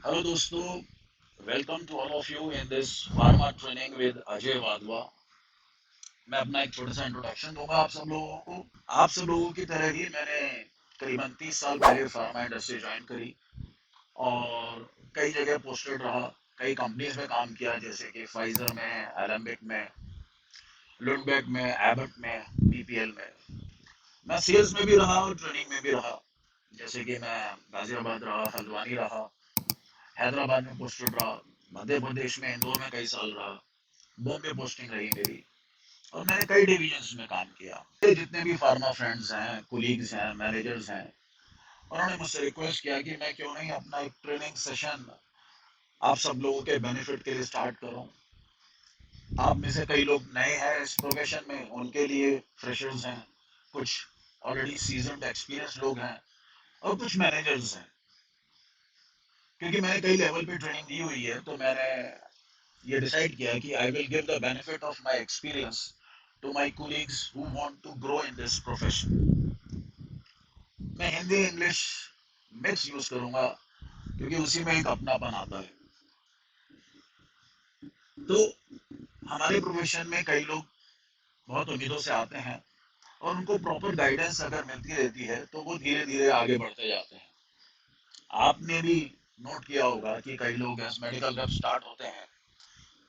Hello दोस्तों, welcome to all of you in this pharma training with Ajay Wadhwa. मैं अपना एक छोटा सा इंट्रोडक्शन दूंगा आप सब लोगों को। आप सब लोगों की तरह ही मैंने करीबन 30 साल पहले फार्मा इंडस्ट्री ज्वाइन करी और कई जगह पोस्टेड रहा। कई कंपनीज में काम किया, जैसे कि फाइजर में, एलेम्बिक में, लुंडबेक में, एबट में, बीपीएल में। मैं सेल्स में भी रहा और ट्रेनिंग में भी रहा। जैसे कि मैं गाजियाबाद रहा, हल्द्वानी रहा, हैदराबाद में पोस्टेड रहा, मध्य प्रदेश में इंदौर में कई साल रहा, बॉम्बे पोस्टिंग रही मेरी। और मैंने कई डिविजन्स में काम किया। जितने भी फार्मा फ्रेंड्स हैं, कुलीग्स हैं, मैनेजर्स हैं, उन्होंने मुझसे रिक्वेस्ट किया कि मैं क्यों नहीं अपना एक ट्रेनिंग सेशन आप सब लोगों के बेनिफिट के लिए स्टार्ट करूं। आप में से कई लोग नए हैं इस प्रोफेशन में, उनके लिए फ्रेशर्स हैं, कुछ ऑलरेडी सीजन्ड एक्सपीरियंस लोग हैं और कुछ मैनेजर्स हैं। क्योंकि मैंने कई लेवल पे ट्रेनिंग दी हुई है, तो मैंने ये डिसाइड किया कि I will give the benefit of my experience to my colleagues who want to grow in this profession. मैं हिंदी इंग्लिश मिक्स यूज करूंगा क्योंकि उसी में एक अपनापन आता है। तो हमारे प्रोफेशन में कई लोग बहुत उम्मीदों से आते हैं और उनको प्रॉपर गाइडेंस अगर मिलती रहती है तो वो धीरे धीरे आगे बढ़ते जाते हैं। आपने भी नोट किया होगा कि कई लोग एज मेडिकल रैप स्टार्ट होते हैं,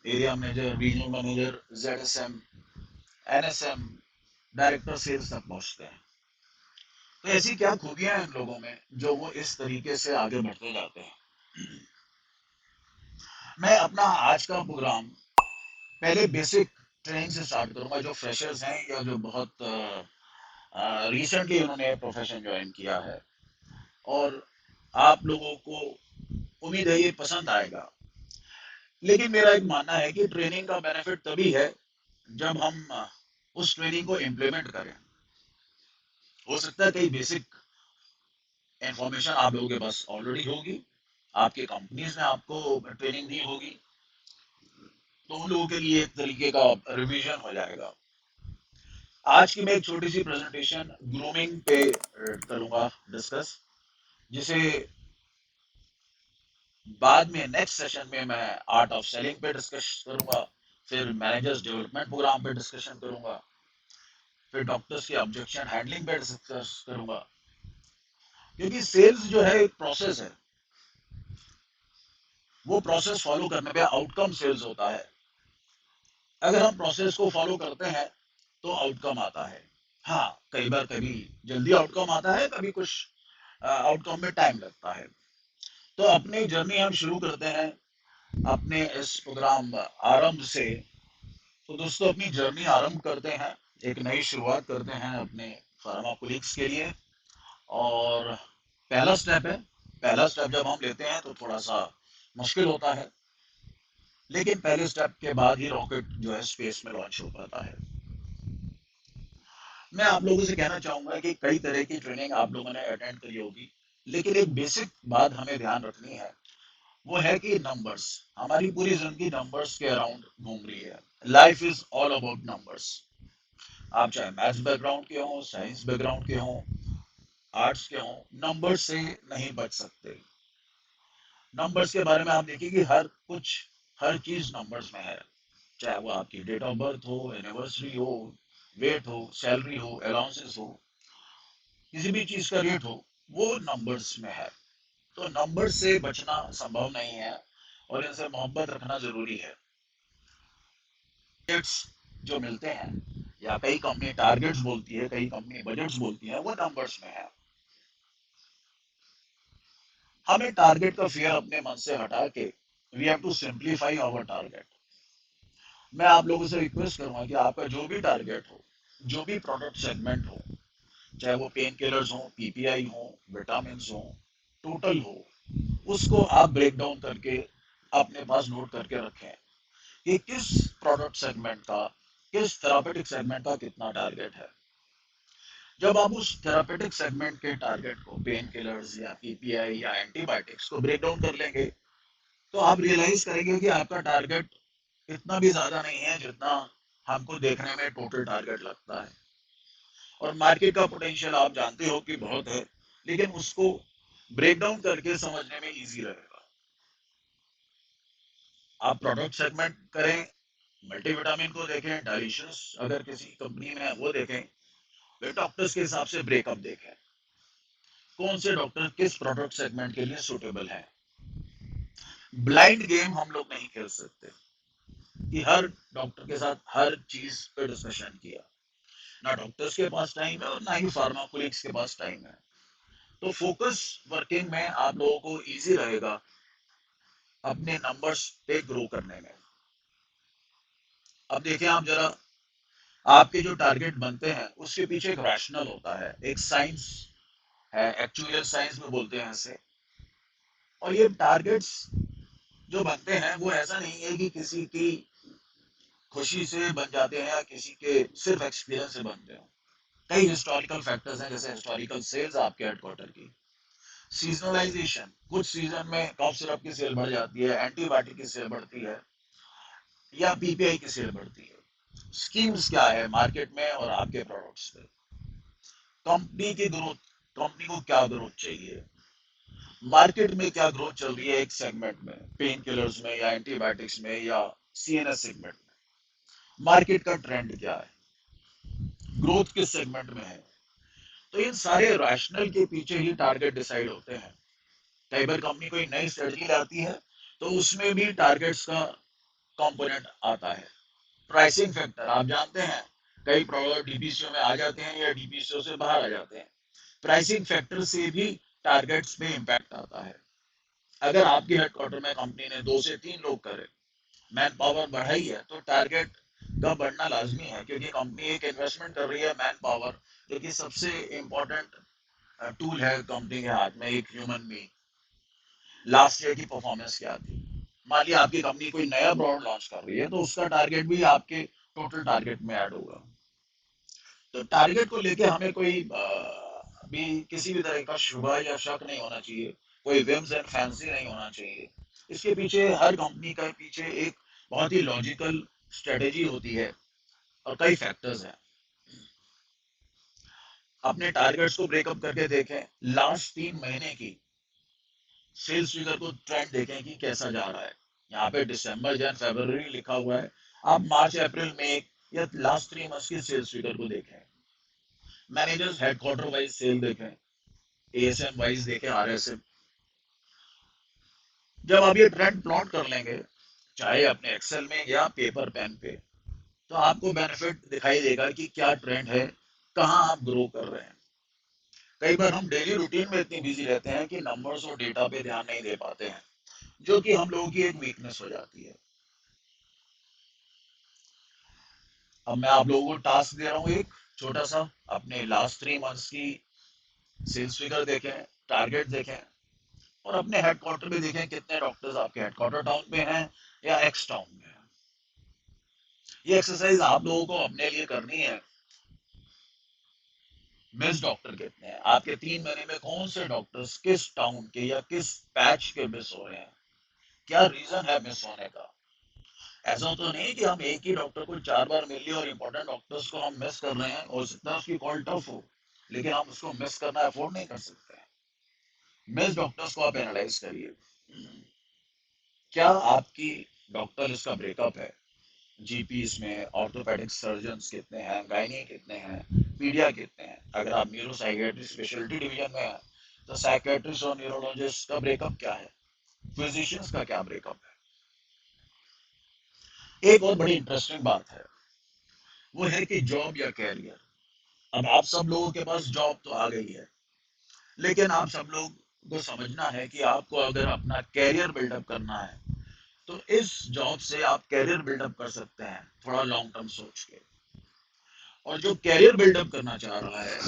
area manager, regional manager, ZSM, NSM, director sales तक पहुंचते हैं। तो ऐसी क्या खूबियां हैं इन लोगों में जो वो इस तरीके से आगे बढ़ते जाते हैं। मैं अपना आज का प्रोग्राम पहले बेसिक ट्रेनिंग से स्टार्ट करूंगा, जो फ्रेशर्स हैं या जो बहुत रिसेंटली उन्होंने प्रोफेशन ज्वाइन किया है। और आप लोगों को उम्मीद है ये पसंद आएगा। लेकिन मेरा एक मानना है कि ट्रेनिंग का बेनिफिट तभी है जब हम उस ट्रेनिंग को इम्प्लीमेंट करें। हो सकता है कई बेसिक इंफॉर्मेशन आप लोगों के पास ऑलरेडी होगी, आपके कंपनीज ने आपको ट्रेनिंग दी होगी, तो उन लोगों के लिए एक तरीके का रिवीजन हो जाएगा। आज की मैं एक छोटी सी प्रेजेंटेशन ग्रूमिंग पे करूंगा डिस्कस, जिसे बाद में नेक्स्ट सेशन में मैं आर्ट ऑफ सेलिंग पे डिस्कस करूंगा, फिर मैनेजर्स डेवलपमेंट प्रोग्राम पे डिस्कशन करूंगा, फिर डॉक्टर्स की ऑब्जेक्शन हैंडलिंग पे डिस्कस करूंगा। क्योंकि सेल्स जो है एक प्रोसेस है, वो प्रोसेस फॉलो करने पे आउटकम सेल्स होता है। अगर हम प्रोसेस को फॉलो करते हैं तो आउटकम आता है। हाँ, कई बार कभी जल्दी आउटकम आता है, कभी कुछ आउटकम में टाइम लगता है। तो अपनी जर्नी हम शुरू करते हैं अपने इस प्रोग्राम आरंभ से। तो दोस्तों, अपनी जर्नी आरंभ करते हैं, एक नई शुरुआत करते हैं अपने फार्मा कोलिग्स के लिए। और पहला स्टेप है, पहला स्टेप जब हम लेते हैं तो थोड़ा सा मुश्किल होता है, लेकिन पहले स्टेप के बाद ही रॉकेट जो है स्पेस में लॉन्च हो पाता है। मैं आप लोगों से कहना चाहूंगा कि कई तरह की ट्रेनिंग आप लोगों ने अटेंड करी होगी, लेकिन एक बेसिक बात हमें ध्यान रखनी है, वो है कि नंबर्स। हमारी पूरी जिंदगी नंबर्स के अराउंड घूम रही है। Life is all about numbers. आप चाहे मैथ्स बैकग्राउंड के हों, साइंस बैकग्राउंड के हों, आर्ट्स के हों, नंबर्स से नहीं बच सकते। नंबर्स के बारे में आप देखिए कि हर कुछ, हर चीज नंबर्स में है। चाहे वो आपकी डेट ऑफ बर्थ हो, एनिवर्सरी हो, वेट हो, सैलरी हो, अलाउंसेस हो, किसी भी चीज का रेट हो, वो नंबर्स में है। तो नंबर से बचना संभव नहीं है और इनसे मोहब्बत रखना जरूरी है। बजट्स जो मिलते हैं, या कई कंपनी टारगेट्स बोलती है, कई कंपनी बजट्स बोलती है, वो नंबर्स में है। हमें टारगेट का फियर अपने मन से हटा के we have to simplify our target. मैं आप लोगों से रिक्वेस्ट करूंगा कि आपका जो भी टारगेट हो, जो भी प्रोडक्ट सेगमेंट हो, चाहे वो पेन किलर्स हो, पीपीआई हो, विटामिन हो, टोटल हो, उसको आप ब्रेक डाउन करके अपने पास नोट करके रखें कि किस प्रोडक्ट सेगमेंट का, किस थेरापेटिक सेगमेंट का कितना टारगेट है। जब आप उस थेरापेटिक सेगमेंट के टारगेट को, पेन किलर्स या पीपीआई या एंटीबायोटिक्स को ब्रेक डाउन कर लेंगे, तो आप रियलाइज करेंगे कि आपका टारगेट इतना भी ज्यादा नहीं है जितना हमको देखने में टोटल टारगेट लगता है। और मार्केट का पोटेंशियल आप जानते हो कि बहुत है, लेकिन उसको ब्रेक डाउन करके समझने में इजी रहेगा। आप प्रोडक्ट सेगमेंट करें, मल्टीविटामिन को देखें, डाइलिशियस अगर किसी कंपनी में है वो देखें, फिर डॉक्टर्स के हिसाब से ब्रेकअप देखें, कौन से डॉक्टर किस प्रोडक्ट सेगमेंट के लिए सुटेबल है। ब्लाइंड गेम हम लोग नहीं खेल सकते कि हर डॉक्टर के साथ हर चीज पे डिस्कशन किया। ना डॉक्टर्स के पास टाइम है और ना ही फार्मा कोलिग्स के पास टाइम है। तो फोकस वर्किंग में आप लोगों को इजी रहेगा अपने नंबर्स पे ग्रो करने में। अब देखिए आप जरा, आपके जो टारगेट बनते हैं उसके पीछे एक रैशनल होता है, एक साइंस है, एक्चुअल साइंस में बोलते हैं इसे। और ये टारगेट्स जो बनते हैं वो ऐसा नहीं है कि किसी की खुशी से बन जाते हैं या किसी के सिर्फ एक्सपीरियंस से बनते हैं। कई हिस्टोरिकल फैक्टर्स हैं, जैसे हिस्टोरिकल सेल्स आपके हेडक्वार्टर की, सीजनलाइजेशन, कुछ सीजन में कॉफ सिरप की सेल बढ़ जाती है, एंटीबायोटिक की सेल बढ़ती है, या पीपीआई की सेल बढ़ती है। स्कीम्स क्या है मार्केट में और आपके प्रोडक्ट्स पे, कंपनी की ग्रोथ, कंपनी को क्या ग्रोथ चाहिए, मार्केट में क्या ग्रोथ चल रही है एक सेगमेंट में, पेन किलर्स में या एंटीबायोटिक्स में या सीएनएस सेगमेंट में, मार्केट का ट्रेंड क्या है, ग्रोथ किस सेगमेंट में है। तो इन सारे रैशनल के पीछे ही टारगेट डिसाइड होते हैं। कई बार कंपनी कोई नई स्ट्रेटजी लाती है तो उसमें भी टारगेट्स का कंपोनेंट आता है। प्राइसिंग फैक्टर आप जानते हैं, कई प्रोडक्ट डीपीसीओ में आ जाते हैं या डीपीसीओ से बाहर आ जाते हैं। प्राइसिंग फैक्टर से भी टारगेट्स में इंपैक्ट आता है। अगर आपके हेडक्वार्टर में कंपनी ने 2 से 3 लोग करे, मैन पावर बढ़ाई है, तो टारगेट का बढ़ना लाजमी है, क्योंकि कंपनी एक इन्वेस्टमेंट कर रही है मैन पावर, जो कि सबसे इंपॉर्टेंट टूल है कंपनी के हाथ में, एक ह्यूमन बीइंग। लास्ट ईयर की परफॉर्मेंस क्या थी, मान लिया आपकी कंपनी कोई नया ब्रांड लॉन्च कर रही है तो उसका टारगेट भी आपके टोटल टारगेट में ऐड होगा। तो टारगेट को लेके हमें कोई भी किसी भी तरह का शुभ या शक नहीं होना चाहिए, कोई विम्स एंड फैंसी नहीं होना चाहिए। इसके पीछे, हर कंपनी का पीछे एक बहुत ही लॉजिकल स्ट्रेटेजी होती है और कई फैक्टर्स हैं। अपने टारगेट्स को ब्रेकअप करके देखें, लास्ट 3 महीने की सेल्स फिगर को ट्रेंड देखें कि कैसा जा रहा है। यहाँ पे दिसंबर जन फरवरी लिखा हुआ है, आप मार्च अप्रैल मई या लास्ट 3 मंथ्स की सेल्स फिगर को देखें। मैनेजर्स हेडक्वार्टर वाइज सेल देखें, एएसएम वाइज देखें, आरएसएम। जब आप ये ट्रेंड प्लॉट कर लेंगे, चाहे अपने एक्सेल में या पेपर पेन पे, तो आपको बेनिफिट दिखाई देगा कि क्या ट्रेंड है, कहाँ आप ग्रो कर रहे हैं। कई बार हम डेली रूटीन में इतनी बिजी रहते हैं कि नंबर्स और डेटा पे ध्यान नहीं दे पाते हैं, जो कि हम लोगों की एक वीकनेस हो जाती है। अब मैं आप लोगों को टास्क दे रहा हूँ एक छोटा सा, अपने लास्ट 3 मंथ्स की सेल्स फिगर देखें, टारगेट देखें, और अपने हेडक्वार्टर में देखें कितने डॉक्टर्स आपके हेडक्वार्टर टाउन में हैं या एक्स टाउन में हैं। ये एक्सरसाइज आप लोगों को अपने लिए करनी है। मिस डॉक्टर कितने हैं आपके 3 महीने में, कौन से डॉक्टर्स किस टाउन के या किस पैच के मिस हो रहे हैं, क्या रीजन है मिस होने का। ऐसा तो नहीं कि हम एक ही डॉक्टर को 4 बार मिल लिए और इंपॉर्टेंट डॉक्टर्स को हम मिस कर रहे हैं और जितना उसकी कॉल टफ हो, लेकिन हम उसको मिस करना अफोर्ड नहीं कर सकते। मिस डॉक्टर्स को आप एनालाइज करिए, क्या आपकी डॉक्टर इसका ब्रेकअप है, जीपीस में ऑर्थोपेडिक सर्जन्स कितने हैं, गायनी कितने हैं, पीडिया कितने हैं। अगर आप न्यूरो साइकेट्री स्पेशलिटी डिवीजन में हैं तो साइकेट्रिस्ट और न्यूरोलॉजिस्ट का ब्रेकअप क्या है, फिजिशियंस का क्या ब्रेकअप है। एक और बड़ी इंटरेस्टिंग बात है, वो है कि जॉब या कैरियर। अब आप सब लोगों के पास जॉब तो आ गई है, लेकिन आप सब लोग को समझना है कि आपको अगर अपना कैरियर बिल्डअप करना है तो इस जॉब से आप कैरियर बिल्डअप कर सकते हैं, थोड़ा लॉन्ग टर्म सोच के। और जो कैरियर बिल्डअप करना चाह रहा है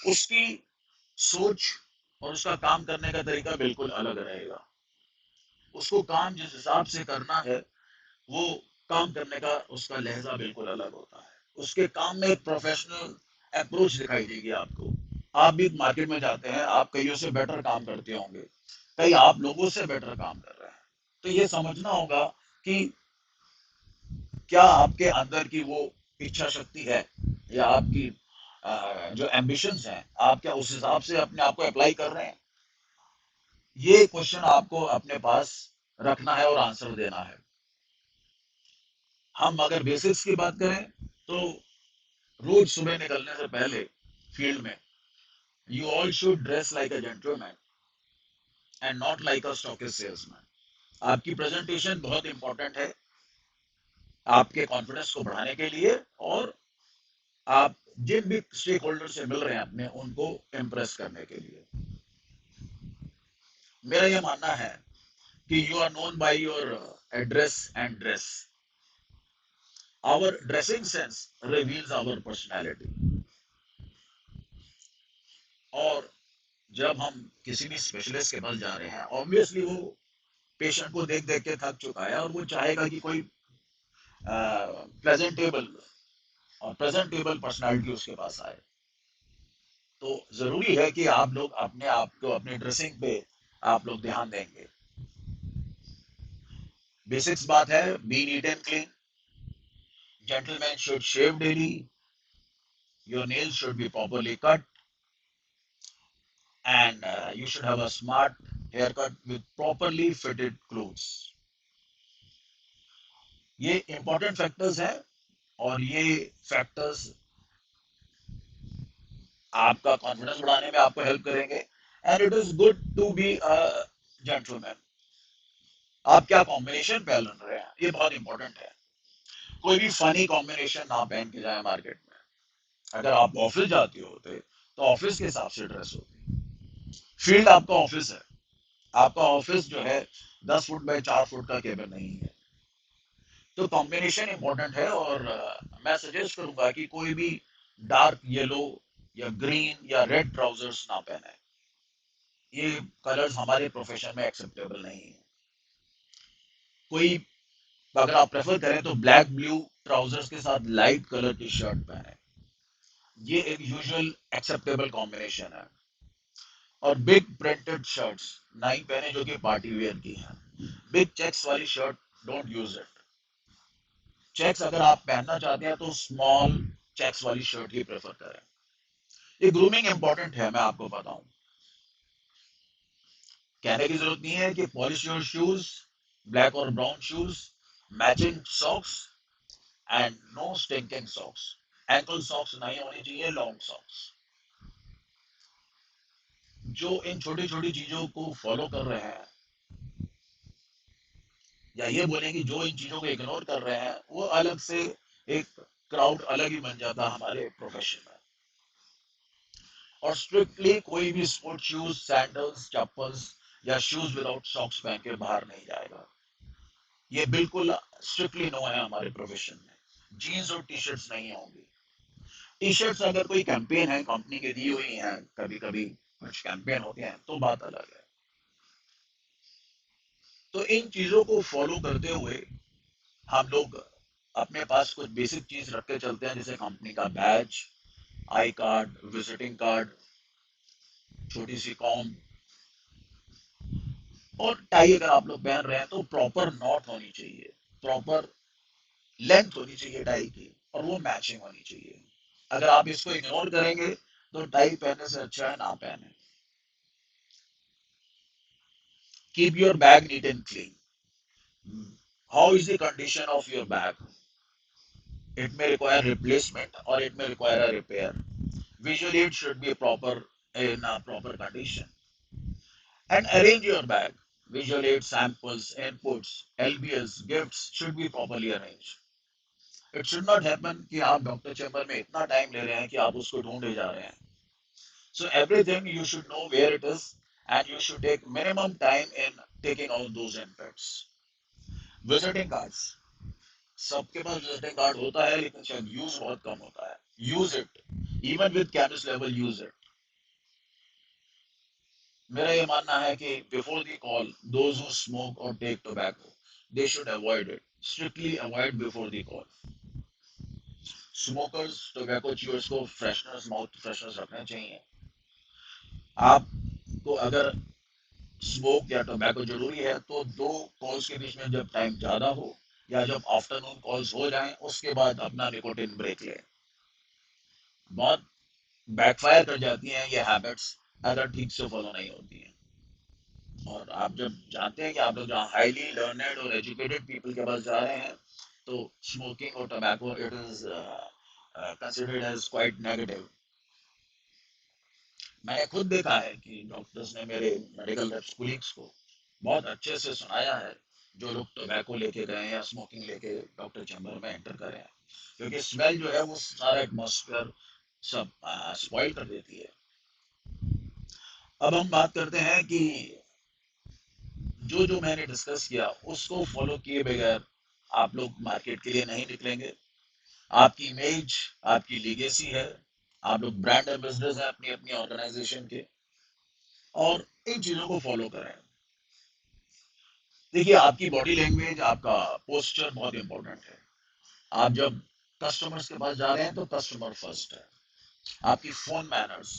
उसकी सोच और उसका काम करने का तरीका बिल्कुल अलग रहेगा। उसको काम जिस हिसाब से करना है, वो काम करने का उसका लहजा बिल्कुल अलग होता है। उसके काम में एक प्रोफेशनल अप्रोच दिखाई देगी आपको। आप भी मार्केट में जाते हैं, आप कईयों से बेटर काम करते होंगे, कई आप लोगों से बेटर काम कर रहे हैं। तो ये समझना होगा कि क्या आपके अंदर की वो इच्छा शक्ति है, या आपकी जो एम्बिशंस हैं, आप क्या उस हिसाब से अपने आप को अप्लाई कर रहे हैं। ये क्वेश्चन आपको अपने पास रखना है और आंसर देना है। हम अगर बेसिक्स की बात करें तो रोज सुबह निकलने से पहले फील्ड में you all should dress like a gentleman and not like a stockist salesman. आपकी प्रेजेंटेशन बहुत इंपॉर्टेंट है आपके कॉन्फिडेंस को बढ़ाने के लिए, और आप जिन भी स्टेक होल्डर से मिल रहे हैं अपने, उनको इम्प्रेस करने के लिए। मेरा यह मानना है कि you are known by your address and dress. Our dressing sense reveals our personality. और जब हम किसी भी स्पेशलिस्ट के पास जा रहे हैं, ऑब्वियसली वो पेशेंट को देख देख के थक चुका है और वो चाहेगा कि कोई प्रेजेंटेबल और प्रेजेंटेबल पर्सनालिटी उसके पास आए। तो जरूरी है कि आप लोग अपने आप को अपने ड्रेसिंग पे आप लोग ध्यान देंगे। बेसिक्स बात है, be neat and clean, gentleman should shave daily, your nails should be properly cut, and you should have a smart haircut with properly fitted clothes। ये इंपॉर्टेंट फैक्टर्स हैं, और ये फैक्टर्स आपका कॉन्फिडेंस बढ़ाने में आपको हेल्प करेंगे। And it is good to be a gentleman. आप क्या कॉम्बिनेशन पहन रहे हैं ये बहुत इंपॉर्टेंट है। कोई भी फनी कॉम्बिनेशन ना पहन के जाए मार्केट में। अगर आप ऑफिस जाते होते तो ऑफिस के हिसाब से ड्रेस होती। फील्ड आपका ऑफिस है। आपका ऑफिस जो है 10 फुट बाय 4 फुट का केबिन नहीं है। तो कॉम्बिनेशन इंपॉर्टेंट है, और मैं सजेस्ट करूंगा कि कोई भी डार्क येलो या ग्रीन या रेड ट्राउजर्स ना पहने। ये कलर्स हमारे प्रोफेशन में एक्सेप्टेबल नहीं है। कोई, अगर आप प्रेफर करें तो ब्लैक ब्लू ट्राउजर्स के साथ लाइट कलर की शर्ट पहने। ये एक यूजुअल एक्सेप्टेबल कॉम्बिनेशन है। और बिग प्रिंटेड शर्ट्स नहीं पहने जो कि पार्टी वेयर की है। बिग चेक्स वाली shirt don't use it. Checks अगर आप पहनना चाहते हैं तो स्मॉल चेक्स वाली शर्ट ही प्रेफर करें। ये ग्रूमिंग इंपॉर्टेंट है, मैं आपको बताऊं। कहने की जरूरत नहीं है कि पॉलिश योर शूज, ब्लैक और brown shoes, matching socks, and no stinking socks. Ankle socks नहीं होनी चाहिए, लॉन्ग सॉक्स। जो इन छोटी छोटी चीजों को फॉलो कर रहे हैं, या ये बोले कि जो इन चीजों को इग्नोर कर रहे हैं, वो अलग से एक क्राउड अलग ही बन जाता है हमारे प्रोफेशन में। और स्ट्रिक्टली कोई भी स्पोर्ट शूज, सैंडल्स, चप्पल्स या शूज विदाउट सॉक्स पहन के बाहर नहीं जाएगा। ये बिल्कुल स्ट्रिक्टली नो है हमारे प्रोफेशन में। जीन्स और टी शर्ट्स नहीं होंगी। टी शर्ट्स अगर कोई कैंपेन है कंपनी की दी हुई है, कभी कभी कुछ कैंपेन होते हैं तो बात अलग है। तो इन चीजों को फॉलो करते हुए हम लोग अपने पास कुछ बेसिक चीज रख के चलते हैं, जैसे कंपनी का badge, I card, visiting card, छोटी सी कॉम, और टाई अगर आप लोग पहन रहे हैं तो प्रॉपर नॉट होनी चाहिए, प्रॉपर लेंथ होनी चाहिए टाई की, और वो मैचिंग होनी चाहिए। अगर आप इसको इग्नोर करेंगे तो टाई पहनने से अच्छा है ना पहने। Keep your bag NEET and clean. How is the condition of your bag? It may require replacement or it may require a repair. Visually it should be proper, in a proper condition. And arrange your bag. Visual aid, samples, inputs, LBS, gifts should be properly arranged. It should not happen कि आप doctor chamber में इतना time ले रहे हैं कि आप उसको ढूंढे जा रहे हैं। So everything you should know where it is, and you should take minimum time in taking out those inputs. Visiting cards. सबके पास विजिटिंग कार्ड होता है, लेकिन शायद यूज बहुत कम होता है। Use it, even with chemist level use it. मेरा ये मानना है कि before the call those who smoke और take tobacco, they should avoid it, strictly avoid before the call. Smokers, tobacco chewers को फ्रेशनर्स, माउथ फ्रेशनर्स रखने चाहिए। आपको अगर स्मोक या टोबैको जरूरी है तो दो कॉल्स के बीच में जब टाइम ज्यादा हो, या जब आफ्टरनून कॉल्स हो जाएं, उसके बाद अपना निकोटिन ब्रेक लें। बहुत बैकफायर कर जाती हैं ये हैबिट्स अगर ठीक से फॉलो नहीं होती हैं। और आप जब जानते हैं कि आप लोग जहाँ हाईली लर्नेड और एजुकेटेड पीपल के पास जा रहे हैं, तो स्मोकिंग और tobacco it is considered as quite negative. मैंने खुद देखा है कि डॉक्टर्स ने मेरे मेडिकल रेप्स कुलीग्स को बहुत अच्छे से सुनाया है, जो लोग टोबैको लेके गए हैं या स्मोकिंग लेके डॉक्टर चैम्बर में एंटर करे हैं, क्योंकि स्मेल जो है वो सारा एटमॉस्फेयर सब स्पॉइल कर देती है। अब हम बात करते हैं कि जो जो मैंने डिस्कस किया उसको फॉलो किए बगैर आप लोग मार्केट के लिए नहीं निकलेंगे। आपकी इमेज, आपकी लीगेसी है, आप लोग ब्रांड एम्बेसडर्स हैं अपनी अपनी ऑर्गेनाइजेशन के, और इन चीजों को फॉलो करें। देखिए, आपकी बॉडी लैंग्वेज, आपका पोस्चर बहुत इंपॉर्टेंट है। आप जब कस्टमर्स के पास जा रहे हैं तो कस्टमर फर्स्ट है। आपकी फोन मैनर्स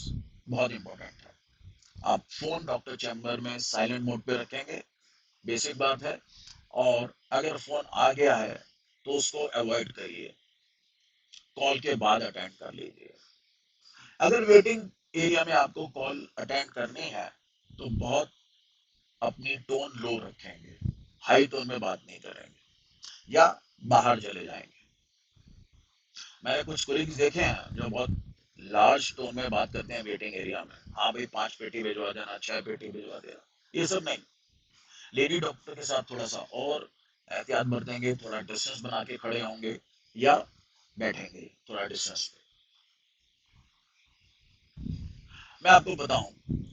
बहुत इंपॉर्टेंट है। आप फोन डॉक्टर चैम्बर में साइलेंट मोड पे रखेंगे, बेसिक बात है। और अगर फोन आ गया है तो उसको अवॉइड करिए, कॉल के बाद अटेंड कर लीजिए। अगर वेटिंग एरिया में आपको कॉल अटेंड करनी है तो बहुत अपनी टोन लो रखेंगे, हाई टोन में बात नहीं करेंगे, या बाहर चले जाएंगे। मैंने कुछ कोलिग्स देखे हैं जो बहुत लार्ज टोन में बात करते हैं वेटिंग एरिया में, हाँ भाई 5 पेटी भिजवा देना, 6 पेटी भिजवा देना, ये सब नहीं। लेडी डॉक्टर के साथ थोड़ा सा और एहतियात बरतेंगे, थोड़ा डिस्टेंस बना के खड़े होंगे या बैठेंगे थोड़ा डिस्टेंस पे। मैं आपको बताऊं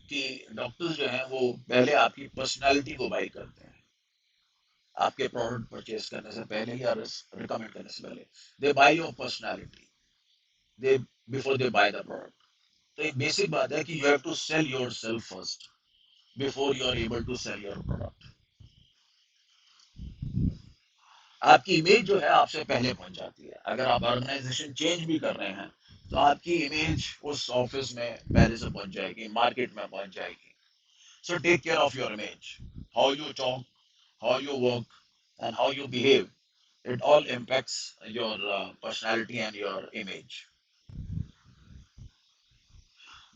कि डॉक्टर्स जो हैं वो पहले आपकी पर्सनालिटी को बाई करते हैं, आपके प्रोडक्ट परचेज करने से पहले या रिकमेंड करने से पहले। They buy your personality, they before they buy the product. तो एक बेसिक बात है कि you have to sell yourself first before you are able to sell your product. आपकी इमेज जो है आपसे पहले पहुंच जाती है। अगर आप ऑर्गेनाइजेशन चेंज भी कर रहे हैं तो आपकी इमेज उस ऑफिस में पहले से पहुंच जाएगी, मार्केट में पहुंच जाएगी। So take care of your image, how you talk, how you work, and how you behave. It all impacts your personality and your image.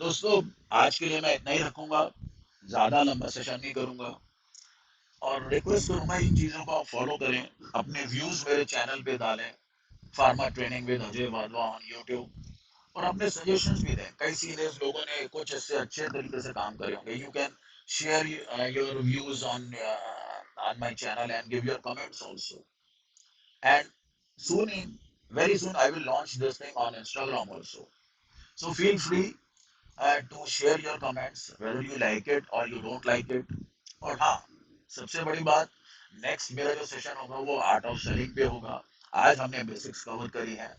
दोस्तों, आज के लिए मैं इतना ही रखूंगा, ज्यादा लंबा सेशन नहीं करूंगा, और रिक्वेस्ट करूंगा इन चीजों को आप फॉलो करें, अपने व्यूज मेरे चैनल पे डालें, pharma training with Ajay Wadhwa on YouTube, और अपने सजेशंस भी दें। कई सीनियर्स लोगों ने कुछ इससे अच्छे तरीके से काम करे होंगे। You can share your views on my channel and give your comments also. And soon, very soon, I will launch this thing on Instagram also. So feel free to share your comments, whether you like it or you don't like it. और हाँ, सबसे बड़ी बात, next मेरा जो session होगा वो art of selling पे होगा। आज हमने बेसिक्स कवर करी हैं।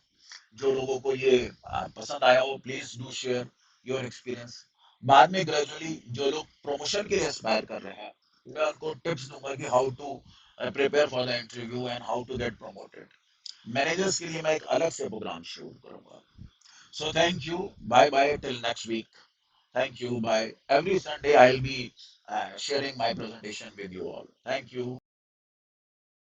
जो लोगों को ये पसंद आया हो, please do share your experience. बाद में ग्रेजुअली जो लोग प्रमोशन के लिए एस्पायर कर रहे हैं, मैं उनको टिप्स दूंगा कि how to prepare for the interview and how to get promoted. Managers के लिए मैं एक अलग से प्रोग्राम शुरू करूंगा। So thank you, bye bye till next week. Thank you. Bye. Every Sunday, I'll be sharing my presentation with you all. Thank you.